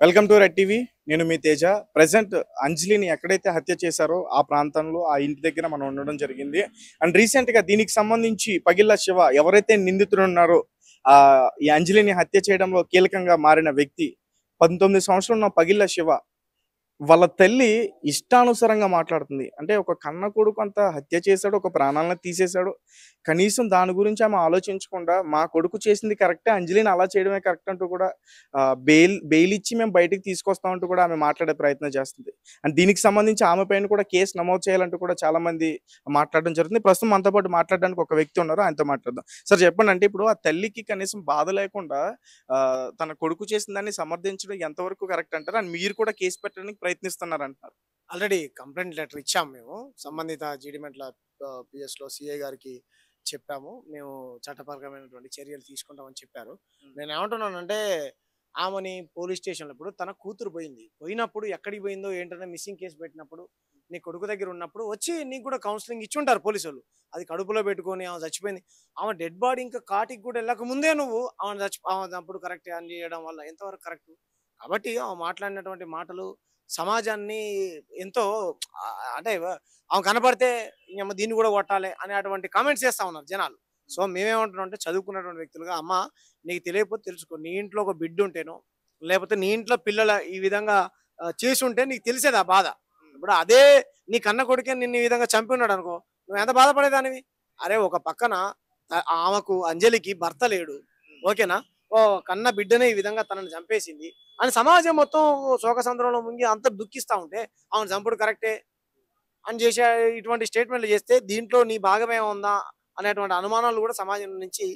Welcome to red TV. నేను మీ Teja. Present అంజలిని ఎక్కడైతే హత్య చేశారో ఆ ప్రాంతంలో ఆ ఇంటి దగ్గర మనం ఉండడం జరిగింది. అండ్ రీసెంట్ గా దీనికి సంబంధించి పగిళ్ళ శివ ఎవరైతే నిందితుడు ఉన్నారో ఆ ఈ అంజలిని హత్య చేయడంలో కీలకంగా మారిన వ్యక్తి 19 సంవత్సరాలు ఉన్న పగిళ్ళ శివ వాళ్ళ తల్లి ఇష్టానుసారంగా మాట్లాడుతుంది. అంటే ఒక కన్న కొడుకు అంత హత్య చేశాడు. ఒక ప్రాణాలను తీసేశాడు. కనీసం దాని గురించి ఆమె ఆలోచించకుండా మా కొడుకు చేసింది కరెక్టే. అంజలిని అలా చేయడమే కరెక్ట్ అంటూ కూడా బెయిల్ ఇచ్చి మేము బయటికి తీసుకొస్తాం అంటూ కూడా ఆమె మాట్లాడే ప్రయత్నం చేస్తుంది. అండ్ దీనికి సంబంధించి ఆమె పైన కూడా కేసు నమోదు చేయాలంటూ కూడా చాలా మంది మాట్లాడడం జరుగుతుంది. ప్రస్తుతం మనతో పాటు మాట్లాడడానికి ఒక వ్యక్తి ఉన్నారు. ఆయనతో మాట్లాడదాం. సార్ చెప్పండి, అంటే ఇప్పుడు ఆ తల్లికి కనీసం బాధ లేకుండా తన కొడుకు చేసిన దాన్ని సమర్థించడం ఎంతవరకు కరెక్ట్ అంటారు? అండ్ మీరు కూడా కేసు పెట్టడానికి ప్రయత్నిస్తున్నారంటున్నారు. ఆల్రెడీ కంప్లైంట్ లెటర్ ఇచ్చాము మేము. సంబంధిత జీడిమెట్ల పిఎస్‌లో సీఐ గారికి చెప్పాము. మేము చట్టపరమైనటువంటి చర్యలు తీసుకుంటామని చెప్పారు. నేనేమంటున్నానంటే, ఆమెని పోలీస్ స్టేషన్‌లో ఇప్పుడు తన కూతురు పోయింది. పోయినప్పుడు ఎక్కడికి పోయిందో ఏంటనే మిస్సింగ్ కేస్ పెట్టినప్పుడు, నీ కొడుకు దగ్గర ఉన్నప్పుడు వచ్చి నీకు కూడా కౌన్సెలింగ్ ఇచ్చుంటారు పోలీసోళ్ళు. అది కడుపులో పెట్టుకొని ఆమె చచ్చిపోయింది. ఆమె డెడ్ బాడీ ఇంకా కాటికి కూడా ఎళ్ళక ముందే నువ్వు ఆమె అప్పుడు కరెక్టే అని చేయడం వల్ల ఎంతవరకు కరెక్టు? కాబట్టి ఆమె మాట్లాడినటువంటి మాటలు సమాజాన్ని ఎంతో అంటే ఆమె కనపడితే ఇంగ దీన్ని కూడా కొట్టాలి అనేటువంటి కామెంట్స్ చేస్తా ఉన్నారు జనాలు. సో మేమేమంటున్నాం అంటే, చదువుకున్నటువంటి వ్యక్తులుగా అమ్మ నీకు తెలియకపోతే తెలుసుకో. నీ ఇంట్లో ఒక బిడ్డ ఉంటేనో, లేకపోతే నీ ఇంట్లో పిల్లల ఈ విధంగా చేసి ఉంటే నీకు తెలిసేది ఆ బాధ. ఇప్పుడు అదే నీ కన్న కొడుకే నిన్ను ఈ విధంగా చంపి ఉన్నాడు అనుకో, నువ్వు ఎంత బాధపడేదానివి? అరే ఒక పక్కన ఆమెకు అంజలికి భర్త లేడు, ఓకేనా? ఓ కన్న బిడ్డనే ఈ విధంగా తనని చంపేసింది అని సమాజం మొత్తం శోకసంద్రంలో ముంగి అంత దుఃఖిస్తా ఉంటే, అవును చంపుడు కరెక్టే అని చేసే ఇటువంటి స్టేట్మెంట్లు చేస్తే దీంట్లో నీ భాగమే ఉందా అనేటువంటి అనుమానాలు కూడా సమాజం నుంచి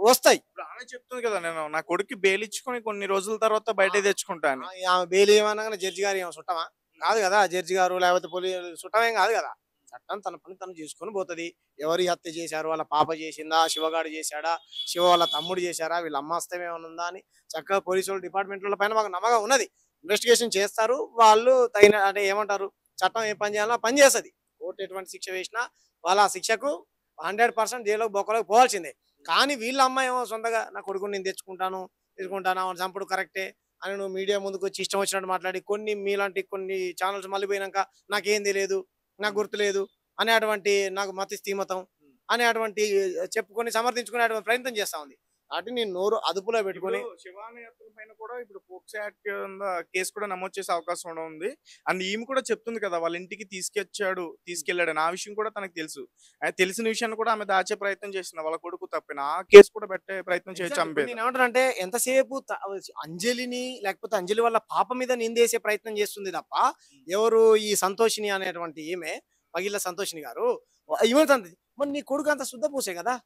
వస్తాయి. ఇప్పుడు ఆమె చెప్తుంది కదా, నేను నా కొడుక్కి బెయిల్ ఇచ్చుకొని కొన్ని రోజుల తర్వాత బయట తెచ్చుకుంటా అని. ఆమె బెయిల్ ఏమనగానే జడ్జి గారు ఏమో చుట్టమా? కాదు కదా. జడ్జి గారు లేకపోతే చుట్టమేం కాదు కదా. చట్టం తన పని తను చేసుకొని పోతుంది. ఎవరి హత్య చేశారు? వాళ్ళ పాప చేసిందా? శివగాడు చేశాడా? శివ వాళ్ళ తమ్ముడు చేశారా? వీళ్ళ అమ్మ హస్తం ఏమైనా ఉందా అని చక్కగా పోలీసు వాళ్ళు డిపార్ట్మెంట్ల పైన మాకు నమ్మకం ఉన్నది. ఇన్వెస్టిగేషన్ చేస్తారు వాళ్ళు. తగిన అంటే ఏమంటారు, చట్టం ఏ పని చేయాలో ఆ పని చేస్తుంది. కోర్టు ఎటువంటి శిక్ష వేసినా వాళ్ళ ఆ శిక్షకు 100% జైలుకి బొక్కలోకి పోవాల్సిందే. కానీ వీళ్ళ అమ్మ ఏమో సొంతగా నా కొడుకుని నేను తెచ్చుకుంటాను ఆమెను చంపుడు కరెక్టే అని నువ్వు మీడియా ముందుకు వచ్చి ఇష్టం వచ్చినట్టు మాట్లాడి మీలాంటి కొన్ని ఛానల్స్ మళ్ళీ పోయినాక నాకేం తెలియదు, నాకు గుర్తులేదు అనేటువంటి, నాకు మతి స్థీమతం అనేటువంటి చెప్పుకొని సమర్థించుకునేటువంటి ప్రయత్నం చేస్తా ఉంది. కాబట్టి నేను నోరు అదుపులో పెట్టుకొని శివాని హత్యల పైన కూడా ఇప్పుడు పోక్సో యాక్ట్ కింద కేసు కూడా నమోదు చేసే అవకాశం కూడా ఉంది. అండ్ ఈమె కూడా చెప్తుంది కదా, వాళ్ళ ఇంటికి తీసుకెళ్ళాడని. ఆ విషయం కూడా తనకు తెలుసు. తెలిసిన విషయాన్ని కూడా ఆమె దాచే ప్రయత్నం చేసింది. వాళ్ళ కొడుకు తప్పిన ఆ కేసు కూడా పెట్టే ప్రయత్నం చేయొచ్చు చంపేది. నేను ఏమంటానంటే, ఎంతసేపు అంజలిని లేకపోతే అంజలి వాళ్ళ పాప మీద నిందేసే ప్రయత్నం చేస్తుంది తప్ప, ఎవరు ఈ సంతోషిని అనేటువంటి ఈమె పగిళ్ళ సంతోషిని గారు ఏమవుతుంది, మరి నీ కొడుకు అంత శుద్ధ పూసే కదా,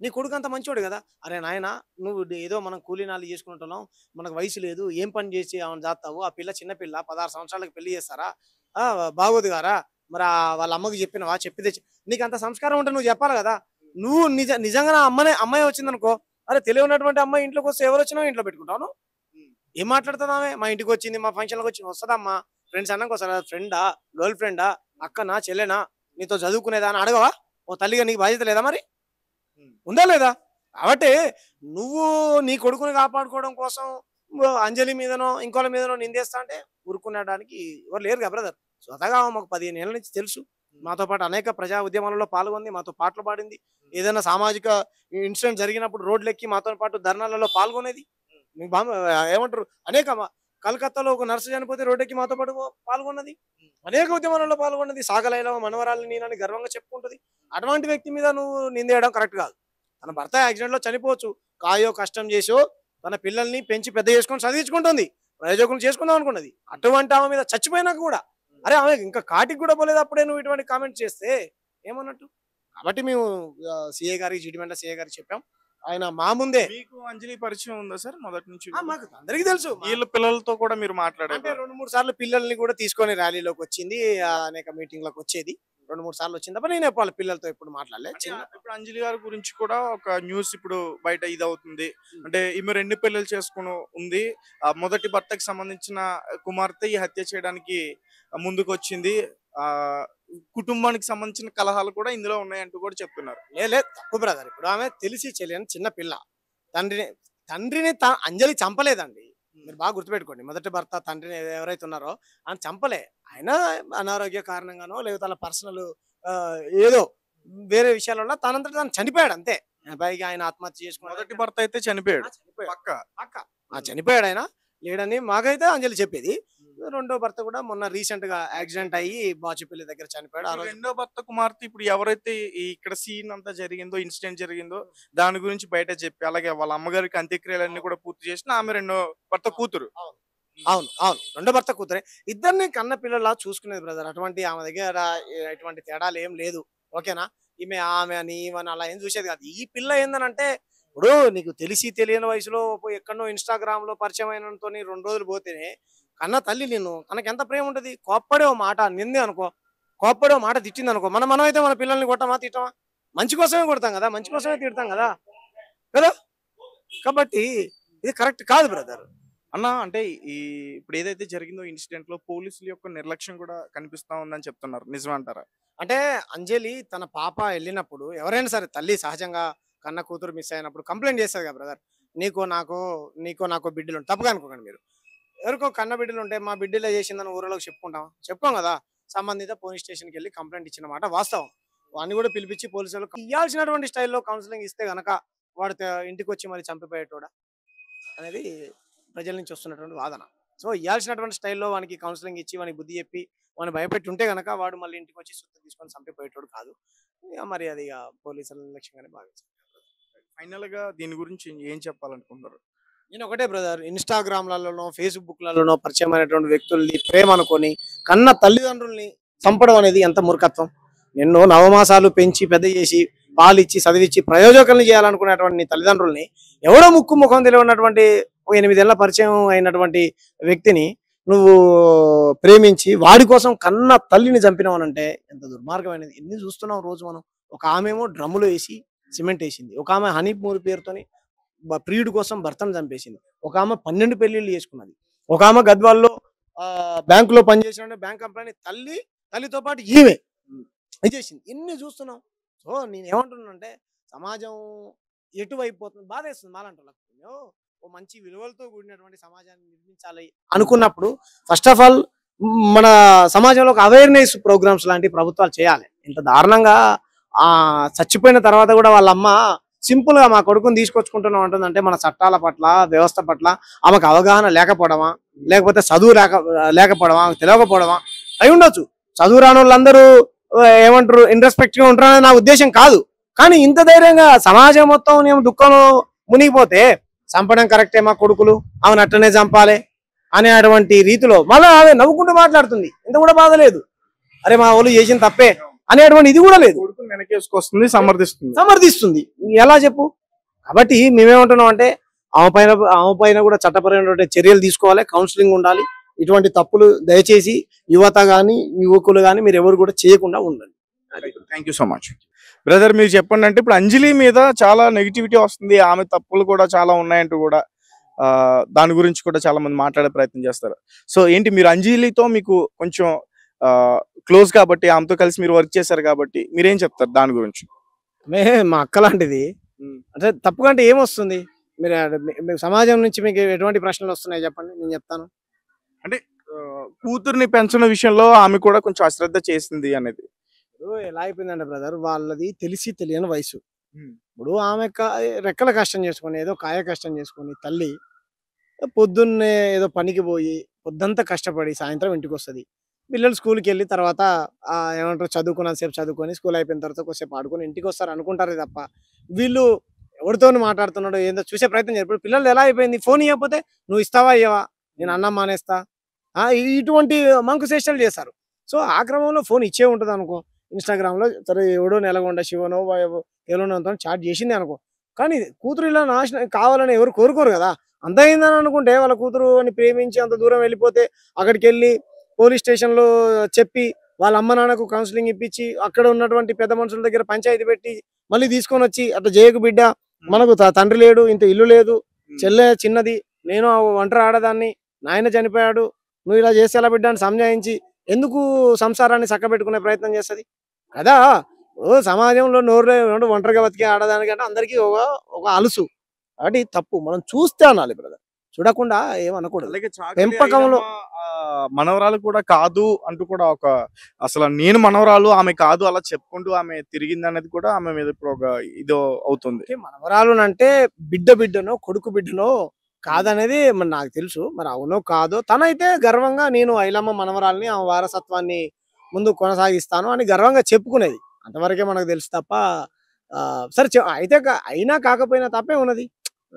నీ కొడుకు అంత మంచోడు కదా. అరే నాయన, నువ్వు ఏదో మనం కూలీనాలు చేసుకుంటున్నాం, మనకు వయసు లేదు, ఏం పని చేసి ఆమెను జాతావు? ఆ పిల్ల చిన్న పిల్ల, 16 సంవత్సరాలకు పెళ్లి చేస్తారా? బాగోదు గారా? మరి వాళ్ళ అమ్మకి చెప్పినవా? చెప్పితే నీకు అంత సంస్కారం ఉంటే నువ్వు చెప్పాలి కదా. నువ్వు నిజంగా నా అమ్మాయి వచ్చిందనుకో, అరే తెలియ ఉన్నటువంటి అమ్మాయి ఇంట్లోకి వస్తే ఎవరు వచ్చినా ఇంట్లో పెట్టుకుంటాను. ఏం మాట్లాడుతుంది ఆమె? మా ఇంటికి వచ్చింది, మా ఫంక్షన్లకు వచ్చింది, వస్తుందమ్మా ఫ్రెండ్స్ అన్నాక వస్తారా? ఫ్రెండా, గర్ల్ ఫ్రెండా, అక్కనా, చెల్లెనా, నీతో చదువుకునేదా అని అడగవా? ఓ తల్లిగా నీకు బాధ్యత లేదా? మరి ఉందా లేదా? కాబట్టి నువ్వు నీ కొడుకుని కాపాడుకోవడం కోసం అంజలి మీదనో ఇంకోళ్ళ మీదనో నిందేస్తా అంటే ఊరుకునేడానికి ఎవరు లేరు కదా బ్రదర్. స్వతగా మాకు 15 ఏళ్ళ నుంచి తెలుసు. మాతో పాటు అనేక ప్రజా ఉద్యమాలలో పాల్గొంది, మాతో పాటలు పాడింది. ఏదైనా సామాజిక ఇన్సిడెంట్ జరిగినప్పుడు రోడ్లెక్కి మాతో పాటు ధర్నాలలో పాల్గొనేది. మీకు ఏమంటారు, అనేక కలకత్తాలో ఒక నర్సు చనిపోతే రోడ్డెక్కి మాతో పాటు పాల్గొన్నది. అనేక ఉద్యమాలలో పాల్గొన్నది. సాగలైలో మనవరాలని నేనని గర్వంగా చెప్పుకుంటుంది. అటువంటి వ్యక్తి మీద నువ్వు నిందేయడం కరెక్ట్ కాదు. తన భర్త యాక్సిడెంట్ లో చనిపోవచ్చు, కాయో కష్టం చేసో తన పిల్లల్ని పెంచి పెద్ద చేసుకొని చదివించుకుంటుంది, ప్రయోజకులు చేసుకుందాం అనుకున్నది. అటువంటి ఆమె మీద చచ్చిపోయినాక కూడా, అరే ఆమె ఇంకా కాటికి కూడా పోలేదు, అప్పుడే నువ్వు ఇటువంటి కామెంట్ చేస్తే ఏమన్నట్టు? కాబట్టి మేము సిఏ గారికి, జీడిమెంట సిఏ గారికి చెప్పాం. ఆయన మా ముందే. మీకు అంజలి పరిచయం ఉందా సార్ మొదటి నుంచి? మాకు అందరికీ తెలుసు. వీళ్ళ పిల్లలతో కూడా మీరు అంటే మాట్లాడారు? 2-3 సార్లు పిల్లల్ని కూడా తీసుకొని ర్యాలీలోకి వచ్చింది, అనేక మీటింగ్ లకు వచ్చేది. 2-3 సార్లు వచ్చింది తప్ప నేను వాళ్ళ పిల్లలతో ఎప్పుడు మాట్లాడలేదు. ఇప్పుడు అంజలి గారి గురించి కూడా ఒక న్యూస్ ఇప్పుడు బయట ఇదవుతుంది. అంటే ఈమె 2 పెళ్లిలు చేసుకుని ఉంది. ఆ మొదటి భర్తకి సంబంధించిన కుమార్తె ఈ హత్య చేయడానికి ముందుకు వచ్చింది. ఆ కుటుంబానికి సంబంధించిన కలహాలు కూడా ఇందులో ఉన్నాయంటూ కూడా చెప్తున్నారు. లేదు తప్పు బ్రదర్. ఇప్పుడు ఆమె తెలిసి చెల్లిని చిన్న పిల్ల. తండ్రిని అంజలి చంపలేదండి. మీరు బాగా గుర్తుపెట్టుకోండి. మొదటి భర్త తండ్రిని ఎవరైతే ఉన్నారో ఆయన చంపలే. ఆయన అనారోగ్య కారణంగానో లేకపోతే అలా పర్సనల్ ఏదో వేరే విషయాల వల్ల తనంతట తాను చనిపోయాడు అంతే. పైగా ఆయన ఆత్మహత్య చేసుకున్నాడు. మొదటి భర్త అయితే చనిపోయాడు. చనిపోయాడు. పక్క. పక్కా. చనిపోయాడు ఆయన. లేడని మాకైతే అంజలి చెప్పేది. రెండో భర్త కూడా మొన్న రీసెంట్ గా యాక్సిడెంట్ అయ్యి బాచుపల్లి దగ్గర చనిపోయాడు. ఆ రోజు రెండో భర్త కుమార్తె ఇప్పుడు ఎవరైతే ఇక్కడ సీన్ అంతా జరిగిందో, ఇన్సిడెంట్ జరిగిందో దాని గురించి బయట చెప్పి, అలాగే వాళ్ళ అమ్మగారికి అంత్యక్రియలన్నీ కూడా పూర్తి చేసిన ఆమె రెండో భర్త కూతురు. అవును. అవును. అవును. రెండో భర్త కూతురే. ఇద్దరిని కన్న పిల్లలా చూసుకునేది బ్రదర్. అటువంటి ఆమె దగ్గర ఎటువంటి తేడాలు ఏం లేదు. ఓకేనా? ఆమె అని ఈమెని అలా ఏం చూసేది కాదు. ఈ పిల్ల ఏందనంటే ఇప్పుడు నీకు తెలిసి తెలియని వయసులో ఎక్కడో ఇన్‌స్టాగ్రామ్‌లో పరిచయం అయినతోని 2 రోజులు పోతేనే కన్న తల్లి నిన్ను తనకెంత ప్రేమ ఉంటది. కోప్పడే ఓ మాట నిందే అనుకో, కోప్పడే ఓ మాట తిట్టిందనుకో, మనమైతే మన పిల్లల్ని కొట్టమా? తిట్టమా? మంచి కోసమే కొడతాం కదా! మంచి కోసమే తిడతాం కదా! కదా! కాబట్టి ఇది కరెక్ట్ కాదు బ్రదర్. అన్న అంటే ఈ ఇప్పుడు ఏదైతే జరిగిందో ఇన్సిడెంట్ లో పోలీసుల యొక్క నిర్లక్ష్యం కూడా కనిపిస్తా ఉందని చెప్తున్నారు. నిజమంటారా? అంటే అంజలి తన పాప ఎళ్ళినప్పుడు ఎవరైనా సరే తల్లి సహజంగా కన్న కూతురు మిస్ అయినప్పుడు కంప్లెయింట్ చేస్తది కదా బ్రదర్. నీకో నాకో బిడ్డలుంటాయి. తప్పుగా అనుకోకండి మీరు. ఎవరికో కన్న బిడ్డలుంటే మా బిడ్డ ఇలా చేసిందని ఊర్లోకి చెప్పుకుంటామా? చెప్పుకోం కదా! సంబంధిత పోలీస్ స్టేషన్‌కెళ్ళి కంప్లెయింట్ ఇచ్చిన మాట వాస్తవం. వాడిని కూడా పిలిపించి పోలీసులకు ఇయ్యాల్సినటువంటి స్టైల్‌లో కౌన్సెలింగ్ ఇస్తే గనక వాడు ఇంటికొచ్చి మరి చంపిపోయేటోడా అనేది ప్రజల నుంచి వస్తున్నటువంటి వాదన. సో, ఇయ్యాల్సినటువంటి స్టైల్‌లో వానికి కౌన్సెలింగ్ ఇచ్చి వానికి బుద్ధి చెప్పి వాడిని భయపెట్టి ఉంటే గనక వాడు మళ్ళీ ఇంటికొచ్చి సుత్తి తీసుకొని చంపిపోయేటోడు కాదు. మరి అది పోలీసుల నిర్లక్ష్యంగానే భావించాలి. ఫైనల్ గా దీని గురించి ఏం చెప్పాలనుకుంటున్నారు? నేను ఒకటే బ్రదర్, ఇన్‌స్టాగ్రామ్‌లలోనో, ఫేస్‌బుక్‌లలోనో పరిచయమైనటువంటి వ్యక్తుల్ని ప్రేమ అనుకోని కన్న తల్లిదండ్రుల్ని చంపడం అనేది ఎంత మూర్ఖత్వం. నిన్ను నవమాసాలు పెంచి పెద్ద చేసి పాలిచ్చి చదివిచ్చి ప్రయోజకుల్ని చేయాలనుకునేటువంటి నీ తల్లిదండ్రుల్ని ఎవడో ముక్కు ముఖం తెలియనటువంటి 8 ఏళ్ల పరిచయం అయినటువంటి వ్యక్తిని నువ్వు ప్రేమించి వాడి కోసం కన్న తల్లిని చంపినావనంటే ఎంత దుర్మార్గమైనది. ఎన్ని చూస్తున్నాం రోజు మనం. ఒక ఆమెమో డ్రమ్ములో వేసి సిమెంట్ వేసింది. ఒక ఆమె హనీమూన్ పేరుతోని ప్రియుడి కోసం భర్తను చంపేసింది. ఒక ఆమె 12 పెళ్లిళ్ళు చేసుకున్నది. ఒక ఆమె గద్వాల్లో బ్యాంకులో పనిచేసిన బ్యాంక్ ఎంప్లాయీ తల్లితో పాటు ఈమె ఇది చేసింది. ఇన్ని చూస్తున్నాం. సో నేను ఏమంటున్నానంటే సమాజం ఎటువైపు పోతుంది బాధేస్తుంది మాలంటోళ్ళకు. ఓ మంచి విలువలతో కూడినటువంటి సమాజాన్ని నిర్మించాలి అనుకున్నప్పుడు ఫస్ట్ ఆఫ్ ఆల్ మన సమాజంలో ఒక అవేర్నెస్ ప్రోగ్రామ్స్ లాంటి ప్రభుత్వాలు చేయాలి. ఇంత దారుణంగా చచ్చిపోయిన తర్వాత కూడా వాళ్ళ అమ్మ సింపుల్ గా మా కొడుకుని తీసుకొచ్చుకుంటున్నాం అంటుందంటే మన చట్టాల పట్ల వ్యవస్థ పట్ల ఆమెకు అవగాహన లేకపోవడమా, లేకపోతే చదువు లేకపోవడమా, తెలియకపోవడమా అయి ఉండొచ్చు. చదువు రాని వాళ్ళందరూ ఏమంటారు ఇంట్రెస్పెక్ట్ గా ఉంటారని నా ఉద్దేశం కాదు. కానీ ఇంత ధైర్యంగా సమాజం మొత్తం నేను దుఃఖంలో మునిగిపోతే చంపడం కరెక్టే, మా కొడుకులు ఆమెను అట్టనే చంపాలి అనేటువంటి రీతిలో మళ్ళీ ఆమె నవ్వుకుంటూ మాట్లాడుతుంది. ఇంత కూడా బాధ లేదు. అరే మా వాళ్ళు చేసిన తప్పే అనేటువంటి ఇది కూడా లేదు. కొడుకుని వెనకేసుకొస్తుంది, సమర్థిస్తుంది. ఎలా చెప్పు? కాబట్టి మేమేమంటున్నాం అంటే ఆమె పైన కూడా చట్టపరమైనటువంటి చర్యలు తీసుకోవాలి, కౌన్సిలింగ్ ఉండాలి. ఇటువంటి తప్పులు దయచేసి యువత గాని యువకులు గాని మీరు ఎవరు కూడా చేయకుండా ఉండండి. Thank you so much brother. మీరు చెప్పండి అంటే ఇప్పుడు అంజలి మీద చాలా నెగిటివిటీ వస్తుంది, ఆమె తప్పులు కూడా చాలా ఉన్నాయంటూ కూడా దాని గురించి కూడా చాలా మంది మాట్లాడే ప్రయత్నం చేస్తారు. సో ఏంటి మీరు అంజలితో మీకు కొంచెం క్లోజ్ కాబట్టి ఆమెతో కలిసి మీరు వర్క్ చేశారు కాబట్టి మీరేం చెప్తారు దాని గురించి? మా అక్క లాంటిది అంటే తప్పుగా అంటే ఏమొస్తుంది? మీరు సమాజం నుంచి మీకు ఎటువంటి ప్రశ్నలు వస్తున్నాయి చెప్పండి, నేను చెప్తాను. అంటే కూతుర్ని పెంచిన విషయంలో ఆమె కూడా కొంచెం అశ్రద్ధ చేసింది అనేది ఎలా అయిపోయిందంటే బ్రదర్, వాళ్ళది తెలిసి తెలియని వయసు. ఇప్పుడు ఆమె రెక్కల కష్టం చేసుకొని ఏదో కాయ కష్టం చేసుకొని తల్లి పొద్దున్నే ఏదో పనికి పోయి పొద్దంతా కష్టపడి సాయంత్రం ఇంటికి వస్తుంది. పిల్లలు స్కూల్కి వెళ్ళి తర్వాత ఏమంటారు చదువుకున్నంతసేపు చదువుకొని స్కూల్ అయిపోయిన తర్వాత కొద్దిసేపు ఆడుకొని ఇంటికి వస్తారు అనుకుంటారే తప్ప వీళ్ళు ఎవరితో మాట్లాడుతున్నాడో ఏందో చూసే ప్రయత్నం చేస్తారు. పిల్లలు ఎలా అయిపోయింది, ఫోన్ ఇవ్వకపోతే నువ్వు ఇస్తావా ఇవ్వవా, నేను అన్నం మానేస్తా, ఇటువంటి మంకు చేష్టలు చేస్తారు. సో ఆ క్రమంలో ఫోన్ ఇచ్చే ఉంటుంది అనుకో, ఇన్స్టాగ్రామ్లో సరే ఎవడో నెలగొండ శివనో ఎవరోనో చాట్ చేసింది అనుకో. కానీ కూతురు ఇలా నాశనం కావాలని ఎవరు కోరుకోరు కదా. అంత అయిందని అనుకుంటే వాళ్ళ కూతురు అని ప్రేమించి అంత దూరం వెళ్ళిపోతే అక్కడికి వెళ్ళి పోలీస్ స్టేషన్లో చెప్పి వాళ్ళ అమ్మ నాన్నకు కౌన్సిలింగ్ ఇప్పించి అక్కడ ఉన్నటువంటి పెద్ద మనుషుల దగ్గర పంచాయతీ పెట్టి మళ్ళీ తీసుకొని వచ్చి అట్లా చేయకు బిడ్డ, మనకు తండ్రి లేడు, ఇంత ఇల్లు లేదు, చెల్లె చిన్నది, నేను ఒంటరి ఆడదాన్ని, నాయన చనిపోయాడు, నువ్వు ఇలా చేస్తే ఎలా బిడ్డ అని సంజాయించి ఎందుకు సంసారాన్ని చక్కబెట్టుకునే ప్రయత్నం చేస్తుంది కదా. సమాజంలో నోరు ఒంటరిగా బతికే ఆడదానికంటే అందరికీ ఒక అలుసు. కాబట్టి తప్పు మనం చూస్తే అనాలి బ్రదర్, చూడకుండా ఏమనకూడదు. అలాగే చాకలి పెంపకంలో ఐలమ్మ, మనవరాలు కూడా కాదు అంటూ కూడా అసలు నేను మనవరాలు ఆమె కాదు అలా చెప్పుకుంటూ ఆమె తిరిగింది అనేది కూడా ఆమె మీద ఇప్పుడు ఒక ఇదో అవుతుంది. మనవరాలు అంటే బిడ్డనో కొడుకు బిడ్డనో కాదనేది మరి నాకు తెలుసు. మరి అవునో కాదో తనైతే గర్వంగా నేను ఐలమ్మ మనవరాల్ని ఆ వారసత్వాన్ని ముందు కొనసాగిస్తాను అని గర్వంగా చెప్పుకునేది. అంతవరకే మనకు తెలుసు తప్ప సరే అయితే అయినా కాకపోయినా తప్పే ఉన్నది.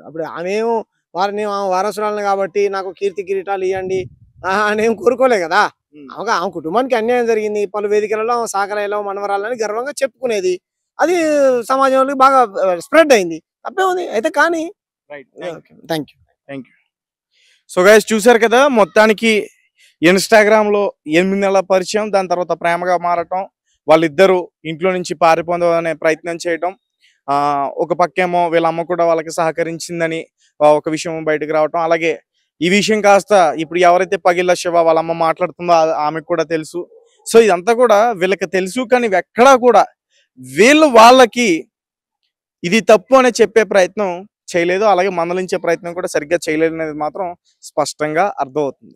అప్పుడు ఆమె వారసురాలను కాబట్టి నాకు కీర్తి కిరీటాలు ఇవ్వండి అనేం కోరుకోలే కదా. ఆమె కుటుంబానికి అన్యాయం జరిగింది. పలు వేదికలలో సాకలైలో మనవరాలని గర్వంగా చెప్పుకునేది. అది సమాజంలో బాగా స్ప్రెడ్ అయింది. తప్పే ఉంది అయితే కానీ. Thank you. సో గైస్ చూసారు కదా, మొత్తానికి ఇన్స్టాగ్రామ్ లో 8 నెలల పరిచయం, దాని తర్వాత ప్రేమగా మారటం, వాళ్ళిద్దరూ ఇంట్లో నుంచి పారిపోదనే ప్రయత్నం చేయటం, ఒక పక్కేమో వీళ్ళ అమ్మ కూడా వాళ్ళకి సహకరించిందని ఒక విషయం బయటకు రావటం, అలాగే ఈ విషయం కాస్త ఇప్పుడు ఎవరైతే పగిళ్ళ శివ వాళ్ళ అమ్మ మాట్లాడుతుందో ఆమెకు కూడా తెలుసు. సో ఇదంతా కూడా వీళ్ళకి తెలుసు, కానీ ఎక్కడా కూడా వాళ్ళకి ఇది తప్పు అని చెప్పే ప్రయత్నం చేయలేదు, అలాగే మందలించే ప్రయత్నం కూడా సరిగ్గా చేయలేదు అనేది మాత్రం స్పష్టంగా అర్థమవుతుంది.